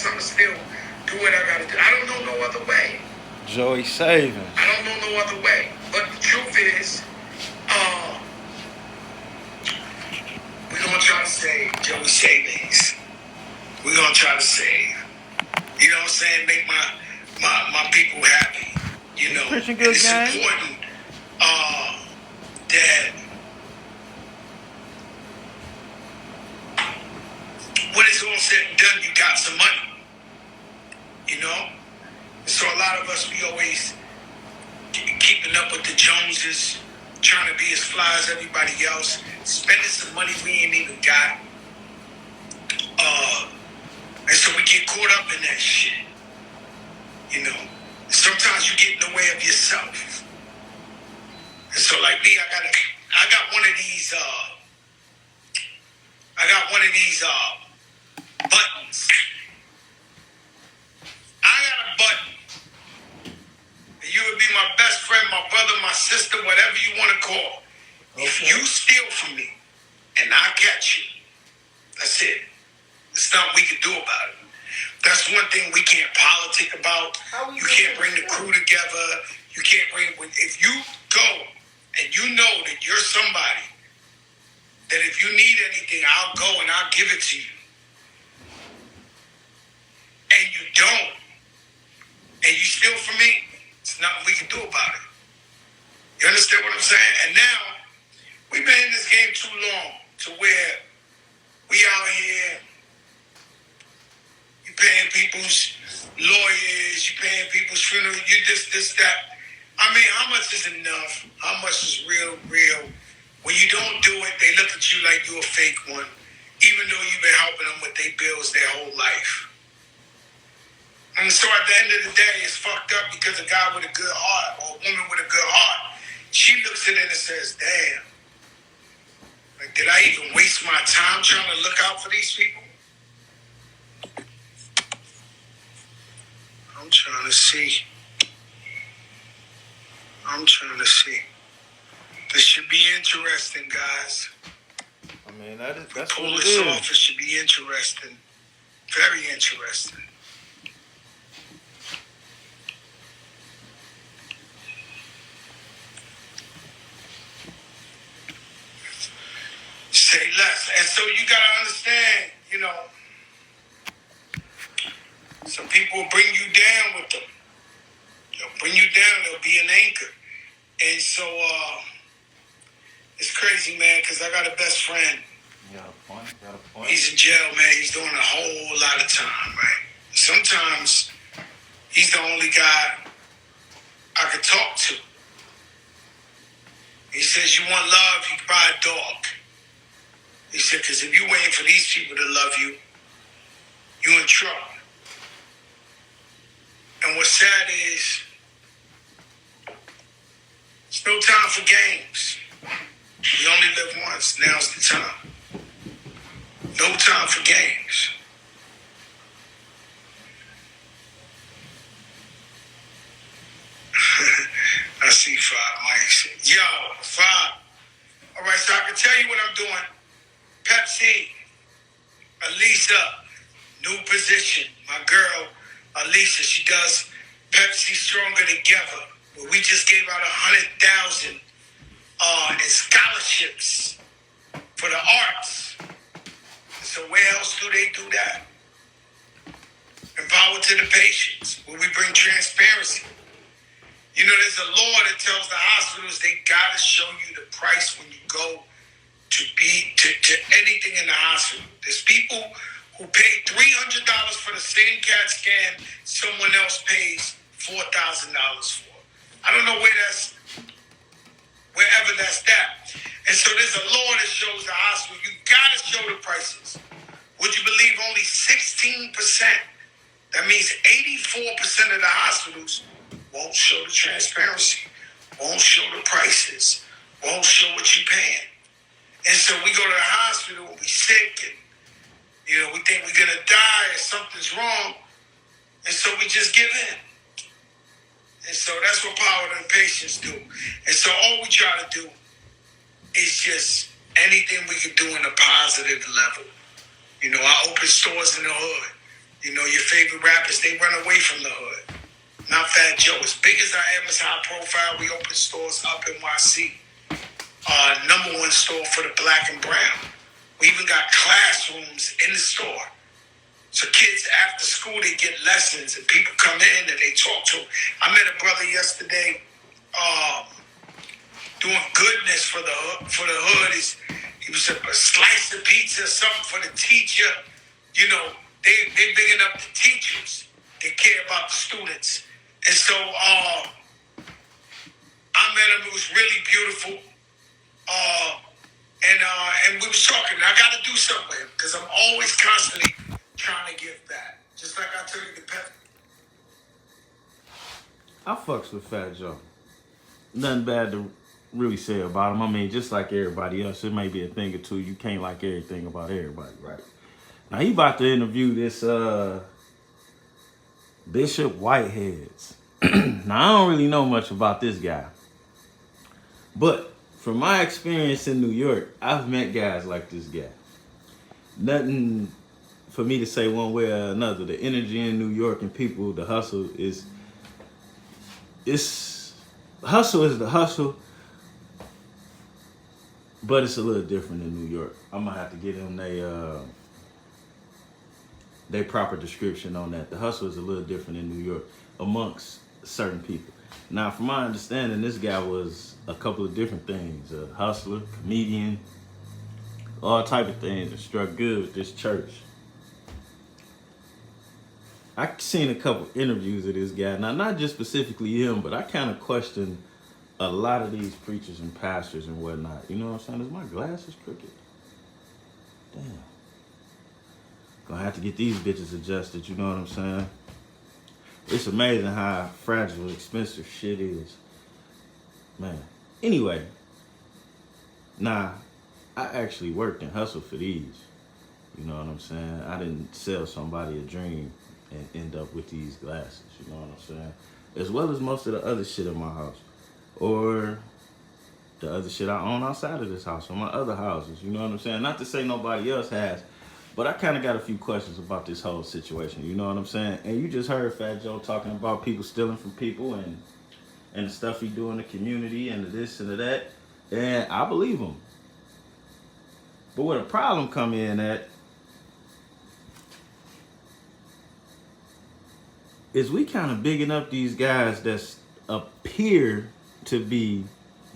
course, I'm going to still do what I got to do. I don't know no other way. Joey Savings. I don't know no other way. But the truth is, we're going to try to save Joey Savings. We're going to try to save. You know what I'm saying? Make my people happy. You know, Preaching good, it's gang. important that when it's all said and done, you got some money. You know? So a lot of us, we always keeping up with the Joneses, trying to be as fly as everybody else, spending some money we ain't even got. And so we get caught up in that shit. You know? Sometimes you get in the way of yourself. And so like me, I got one of these buttons. I got a button. You would be my best friend, my brother, my sister, whatever you want to call. Okay. If you steal from me and I catch you, that's it. There's nothing we can do about it. That's one thing we can't politic about. You can't bring the crew together. You can't bring... If you go and you know that you're somebody, that if you need anything, I'll go and I'll give it to you. And you don't, and you steal from me, there's nothing we can do about it. You understand what I'm saying? And now, we've been in this game too long to where we out here, you paying people's lawyers, you paying people's funeral, you this, that. I mean, how much is enough? How much is real? When you don't do it, they look at you like you're a fake one, even though you've been helping them with their bills their whole life. And so at the end of the day, it's fucked up because a guy with a good heart or a woman with a good heart, she looks at it and says, damn, like, did I even waste my time trying to look out for these people? I'm trying to see. This should be interesting, guys. I mean, that's pull what this it is. off. It should be interesting. Very interesting. Say less. And so you gotta understand, you know, some people will bring you down with them. They'll bring you down. They'll be an anchor. And so, it's crazy, man, because I got a best friend. You got a point. He's in jail, man. He's doing a whole lot of time, right? Sometimes he's the only guy I could talk to. He says, you want love, you can buy a dog. He said, because if you're waiting for these people to love you, you're in trouble. And what's sad is, there's no time for games. We only live once. Now's the time. No time for games. I see Five, Mike. Yo, Five. All right, so I can tell you what I'm doing. Pepsi, Alisa, new position. My girl, Alisa, she does Pepsi Stronger Together. Where we just gave out 100,000 in scholarships for the arts. So where else do they do that? Empower to the patients, where we bring transparency. You know, there's a law that tells the hospitals they gotta show you the price when you go to anything in the hospital. There's people who pay $300 for the same CAT scan someone else pays $4,000 for. I don't know wherever that's that. And so there's a law that shows the hospital, you gotta show the prices. Would you believe only 16%? That means 84% of the hospitals won't show the transparency, won't show the prices, won't show what you're paying. And so we go to the hospital when we're sick and, you know, we think we're going to die or something's wrong. And so we just give in. And so that's what power to the patients do. And so all we try to do is just anything we can do in a positive level. You know, I open stores in the hood. You know, your favorite rappers, they run away from the hood. Not Fat Joe. As big as I am, as high profile, we open stores up in YC. Number one store for the black and brown. We even got classrooms in the store. So kids after school, they get lessons and people come in and they talk to them. I met a brother yesterday doing goodness for the hood. He was a slice of pizza, something for the teacher. You know, they bigging up the teachers. They care about the students. And so I met him. It was really beautiful. And we was talking. I got to do something with him because I'm always constantly trying to give back. Just like I told you the pep. I fucks with Fat Joe. Nothing bad to really say about him. I mean, just like everybody else, it may be a thing or two. You can't like everything about everybody, right? Now, he about to interview this Bishop Whiteheads. Now, I don't really know much about this guy. But from my experience in New York, I've met guys like this guy. Nothing for me to say one way or another. The energy in New York and people, the hustle is... Hustle is the hustle, but it's a little different in New York. I'm gonna have to get them their proper description on that. The hustle is a little different in New York amongst certain people. Now, from my understanding, this guy was a couple of different things: a hustler, comedian, all type of things, and struck good with this church. I seen a couple interviews of this guy. Now, not just specifically him, but I kind of question a lot of these preachers and pastors and whatnot. You know what I'm saying? Is my glasses crooked? Damn. Gonna have to get these bitches adjusted, you know what I'm saying? It's amazing how fragile, expensive shit is. Man. Anyway. Nah, I actually worked and hustled for these. You know what I'm saying? I didn't sell somebody a dream and end up with these glasses, you know what I'm saying? As well as most of the other shit in my house. Or the other shit I own outside of this house, or my other houses, you know what I'm saying? Not to say nobody else has, but I kind of got a few questions about this whole situation, you know what I'm saying? And you just heard Fat Joe talking about people stealing from people and the stuff he do in the community and the this and the that, and I believe him. But where the problem come in at is we kind of bigging up these guys that appear to be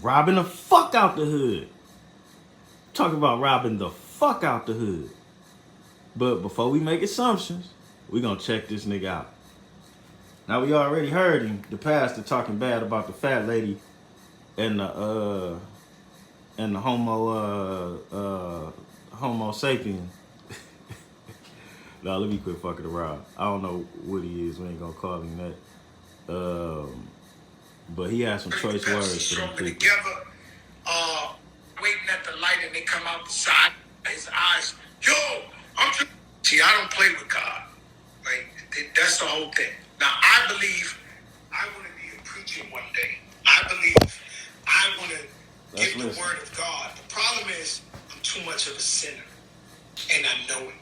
robbing the fuck out the hood. Talk about robbing the fuck out the hood. But before we make assumptions, we gonna check this nigga out. Now, we already heard him, the pastor, talking bad about the fat lady and the homo sapien. Nah, let me quit fucking around. I don't know what he is. We ain't gonna call him that. But he has some choice words for them people. Together, waiting at the light, and they come out the side of his eyes. Yo, see, I don't play with God. Right? That's the whole thing. Now, I believe I want to be a preacher one day. I believe I want to give the word of God. The problem is I'm too much of a sinner, and I know it.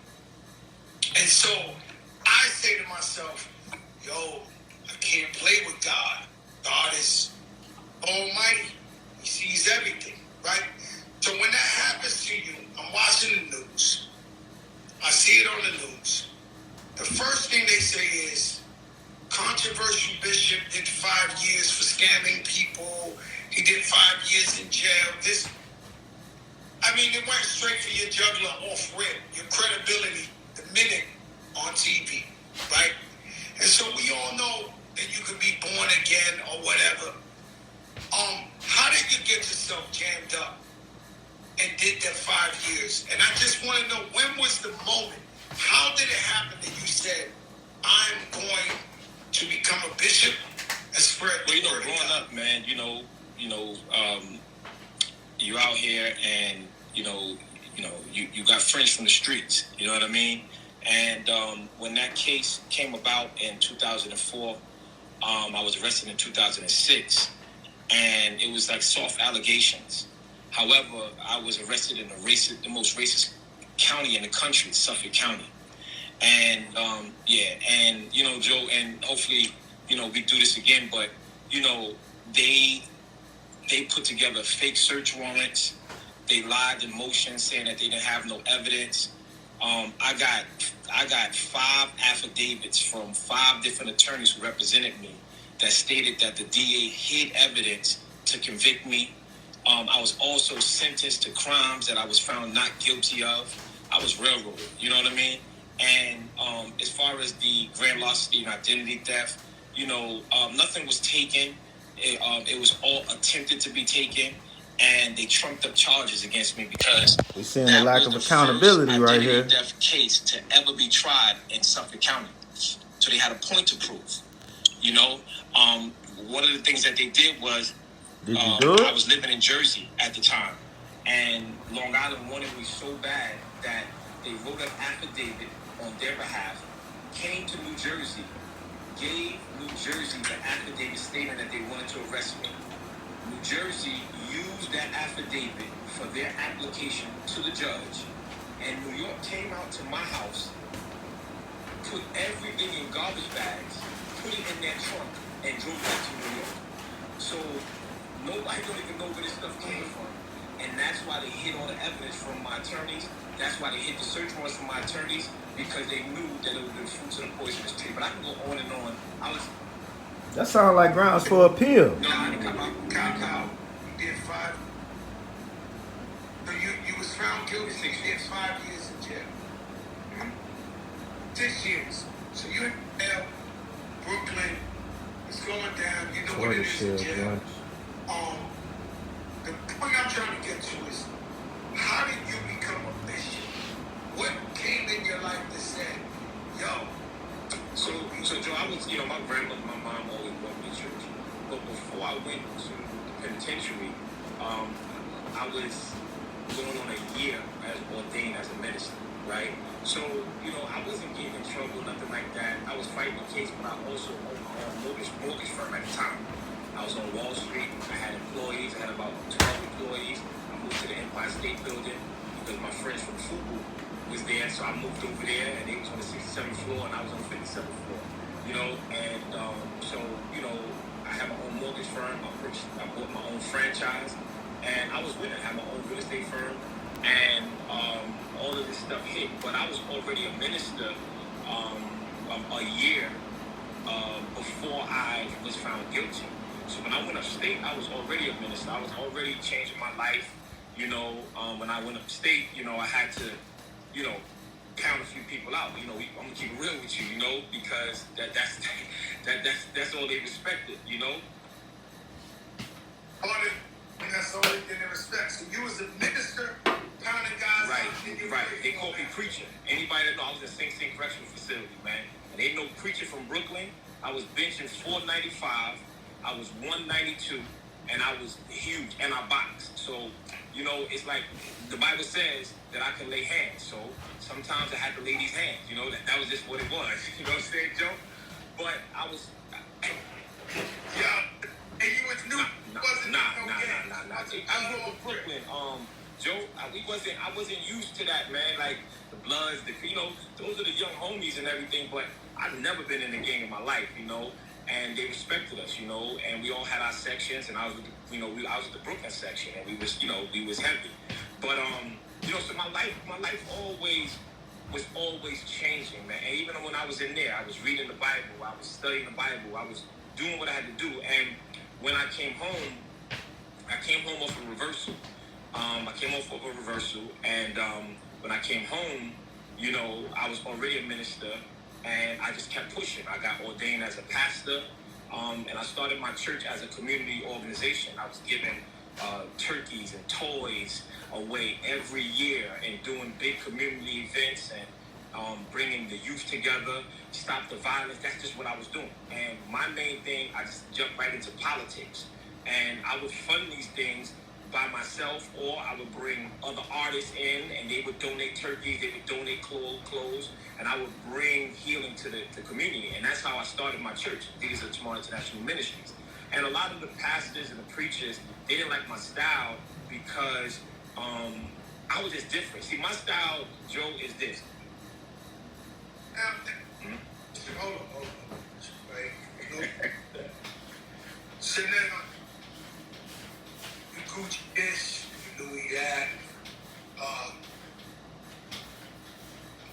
And so I say to myself, yo, I can't play with God. God is almighty. He sees everything, right? So when that happens to you, I'm watching the news. I see it on the news. The first thing they say is, controversial bishop did 5 years for scamming people. He did 5 years in jail. It went straight for your juggler off rip, your credibility, the minute on TV, right? And so we all know that you could be born again or whatever. How did you get yourself jammed up and did that 5 years? And I just want to know, when was the moment? How did it happen that you said, I'm going to become a bishop and spread the word? Growing up, man, you out here and you got friends from the streets. You know what I mean? And when that case came about in 2004, I was arrested in 2006, and it was like soft allegations. However, I was arrested in the most racist county in the country, Suffolk County. And yeah, and Joe, and hopefully, we do this again. But they put together fake search warrants. They lied in motion, saying that they didn't have no evidence. I got 5 affidavits from 5 different attorneys who represented me that stated that the DA hid evidence to convict me. I was also sentenced to crimes that I was found not guilty of. I was railroaded, you know what I mean? And as far as the grand larceny and identity theft, nothing was taken. It was all attempted to be taken, and they trumped up charges against me because we're seeing a lack of accountability right here. Identity theft case to ever be tried in Suffolk County, so they had a point to prove. One of the things that they did was, did you do it? I was living in Jersey at the time, and Long Island wanted me so bad that they wrote an affidavit on their behalf, came to New Jersey, gave New Jersey the affidavit stating that they wanted to arrest me. New Jersey used that affidavit for their application to the judge, and New York came out to my house, put everything in garbage bags, put it in their trunk, and drove back to New York. So nobody don't even know where this stuff came from. And that's why they hid all the evidence from my attorneys. That's why they hid the search warrants from my attorneys, because they knew that it would be fruits of the poisonous tree. But I can go on and on. That sounds like grounds for appeal. No, I didn't come out. Kyle, you did 5. So you was found guilty. 6 years, 5 years in jail. 6 years. So you in jail, Brooklyn. It's going down. You know what it is in jail. The point I'm trying to get to is, how did you become a Christian? What came in your life that said, yo? So Joe, I was, my grandmother, my mom always brought me to church. But before I went to the penitentiary, I was going on a year as ordained as a minister, right? So, I wasn't getting in trouble, nothing like that. I was fighting the case, but I also owned my own mortgage firm at the time. I was on Wall Street. I had employees. I had about 12 employees. I moved to the Empire State Building because my friends from Fubu was there. So I moved over there, and they was on the 67th floor, and I was on the 57th floor. I had my own mortgage firm. I bought my own franchise, and I was winning. I had my own real estate firm, and all of this stuff hit. But I was already a minister a year before I was found guilty. So when I went upstate, I was already a minister. I was already changing my life. When I went upstate, I had to, count a few people out. I'm gonna keep it real with you, because that's all they respected, That's all they respect. So you was a minister, pounding guys. Right. They called me preacher. Anybody that knows, I was in Sing Sing Correctional Facility, man. And they know preacher from Brooklyn. I was benching 495. I was 192, and I was huge, and I boxed. So, it's like the Bible says that I can lay hands. So sometimes I had to lay these hands. That was just what it was. You know what I'm saying, Joe? But I was. Yeah. And you was new. Nah. I grew up in Brooklyn. Joe, I wasn't used to that, man. Like the Bloods, those are the young homies and everything. But I've never been in the gang in my life, And they respected us, and we all had our sections, and I was with I was with the Brooklyn section, and we was heavy. But so my life was always changing, man. And even when I was in there, I was reading the Bible, I was studying the Bible, I was doing what I had to do. And when I came home off a reversal. And when I came home, I was already a minister. And I just kept pushing. I got ordained as a pastor, and I started my church as a community organization. I was giving turkeys and toys away every year and doing big community events and bringing the youth together, stop the violence. That's just what I was doing. And my main thing, I just jumped right into politics. And I would fund these things by myself, or I would bring other artists in, and they would donate turkeys, they would donate clothes, and I would bring healing to the community. And that's how I started my church. These are Tomorrow International Ministries. And a lot of the pastors and the preachers, they didn't like my style because I was just different. See, my style, Joe, is this.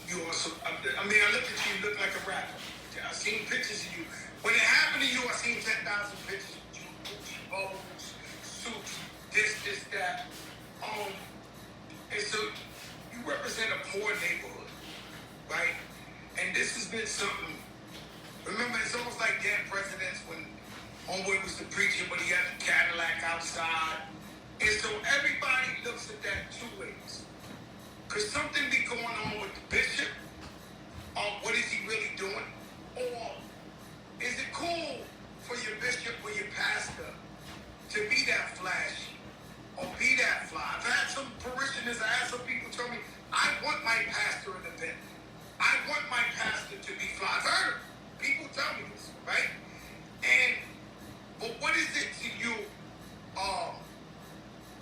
You also, I mean, I look at you, you look like a rapper. I seen pictures of you. When it happened to you, I seen 10,000 pictures of you, Gucci, bows, suits, this, that. And so you represent a poor neighborhood, right? And this has been something. Remember, it's almost like dead presidents when Homeboy was the preacher, but he had the Cadillac outside. And so everybody looks at that two ways. Could something be going on with the bishop? What is he really doing? Or is it cool for your bishop or your pastor to be that flashy or be that fly? I've had some parishioners, I had some people tell me, I want my pastor in the event. I want my pastor to be fly. I've heard it. People tell me this, right? But what is it to you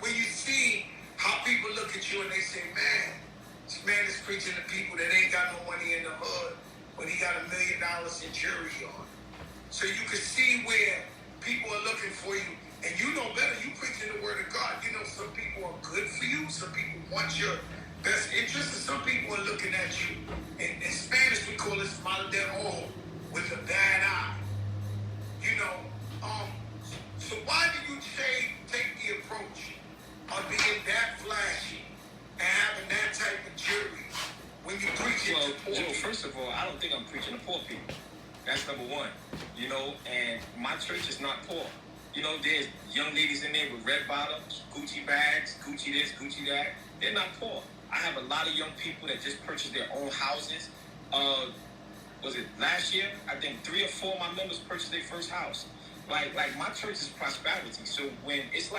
when you see how people look at you and they say, man, this man is preaching to people that ain't got no money in the hood, but he got $1 million in jury on. So you can see where people are looking for you, and you know better. You preaching the word of God. You know some people are good for you. Some people want your best interest, and some people are looking at you. In Spanish, we call this mal de ojo, with a bad eye. You know, so why do you take the approach of being that flashy and having that type of jury when you're preaching to poor people? First of all, I don't think I'm preaching to poor people. That's number one. You know, and my church is not poor. You know, there's young ladies in there with red bottoms, Gucci bags, Gucci this, Gucci that. They're not poor. I have a lot of young people that just purchased their own houses. Was it last year? I think 3 or 4 of my members purchased their first house. Like my church is prosperity. So when it's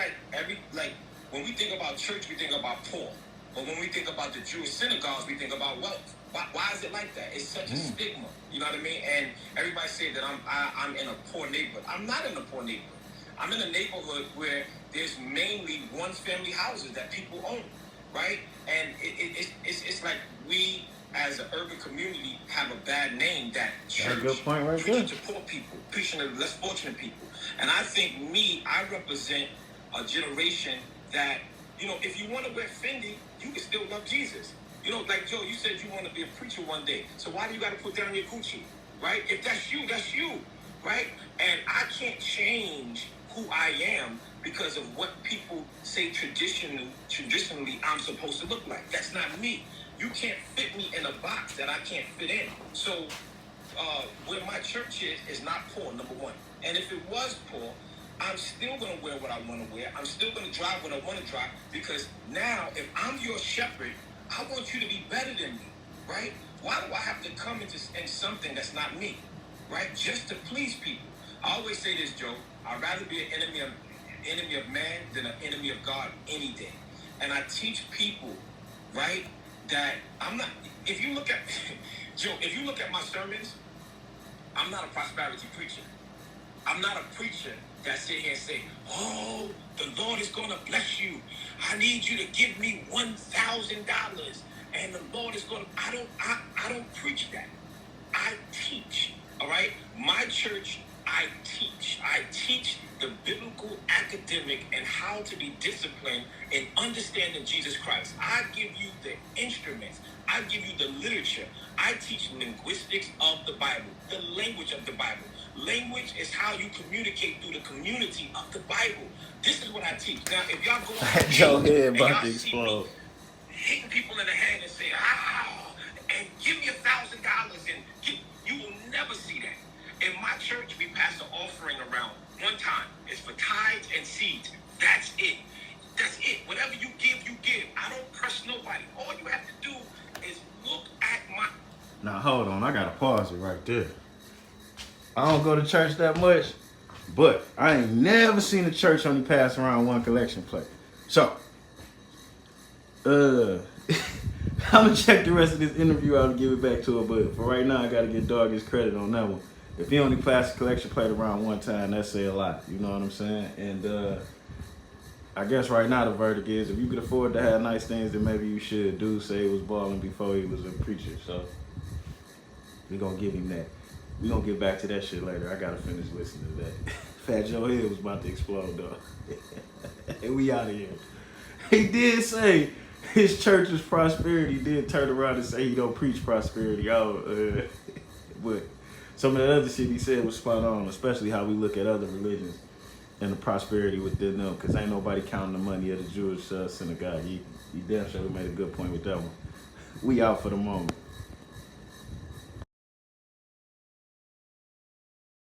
when we think about church, we think about poor. But when we think about the Jewish synagogues, we think about wealth. Why is it like that? It's such a stigma. You know what I mean? And everybody say that I'm in a poor neighborhood. I'm not in a poor neighborhood. I'm in a neighborhood where there's mainly one-family houses that people own, right? And it's like we, as an urban community, have a bad name that church. That's a good point right preaching there. to poor people, preaching to less fortunate people. And I think I represent a generation that, you know, if you want to wear Fendi, you can still love Jesus. You know, like Joe, you said you want to be a preacher one day. So why do you got to put down your Gucci, right? If that's you, right? And I can't change who I am because of what people say traditionally I'm supposed to look like. That's not me. You can't fit me in a box that I can't fit in. So where my church is not poor, number one. And if it was poor, I'm still going to wear what I want to wear. I'm still going to drive what I want to drive, because now if I'm your shepherd, I want you to be better than me, right? Why do I have to come into something that's not me, right? Just to please people. I always say this, Joe. I'd rather be an enemy of man than an enemy of God any day. And I teach people, right, that I'm not. If you look at Joe, if you look at my sermons, I'm not a prosperity preacher. I'm not a preacher that sit here and say, oh, the Lord is going to bless you. I need you to give me $1,000. And the Lord is going to, I don't preach that. I teach, all right? My church, I teach. I teach the biblical academic and how to be disciplined in understanding Jesus Christ. I give you the instruments. I give you the literature. I teach linguistics of the Bible, the language of the Bible. Language is how you communicate through the community of the Bible. This is what I teach. Now, if y'all go out Joe head and about y'all to see me explode. hitting people in the hand and say, and give me $1,000, and you will never see that. In my church, we pass an offering around one time. It's for tithes and seeds. That's it. That's it. Whatever you give, you give. I don't press nobody. All you have to do is look at my... Now, hold on. I got to pause it right there. I don't go to church that much, but I ain't never seen a church only pass around one collection plate. So, I'm going to check the rest of this interview out and give it back to her, but for right now, I got to get Dog his credit on that one. If he only passed a collection plate around one time, that say a lot. You know what I'm saying? And I guess right now the verdict is, if you could afford to have nice things, then maybe you should. Dude say he was balling before he was a preacher, so we're going to give him that. We're going to get back to that shit later. I got to finish listening to that. Fat Joe Hill was about to explode, though. And we out of here. He did say his church's prosperity, then turn around and say he don't preach prosperity. But some of the other shit he said was spot on, especially how we look at other religions and the prosperity within them, because ain't nobody counting the money at the Jewish synagogue. He damn sure made a good point with that one. We out for the moment.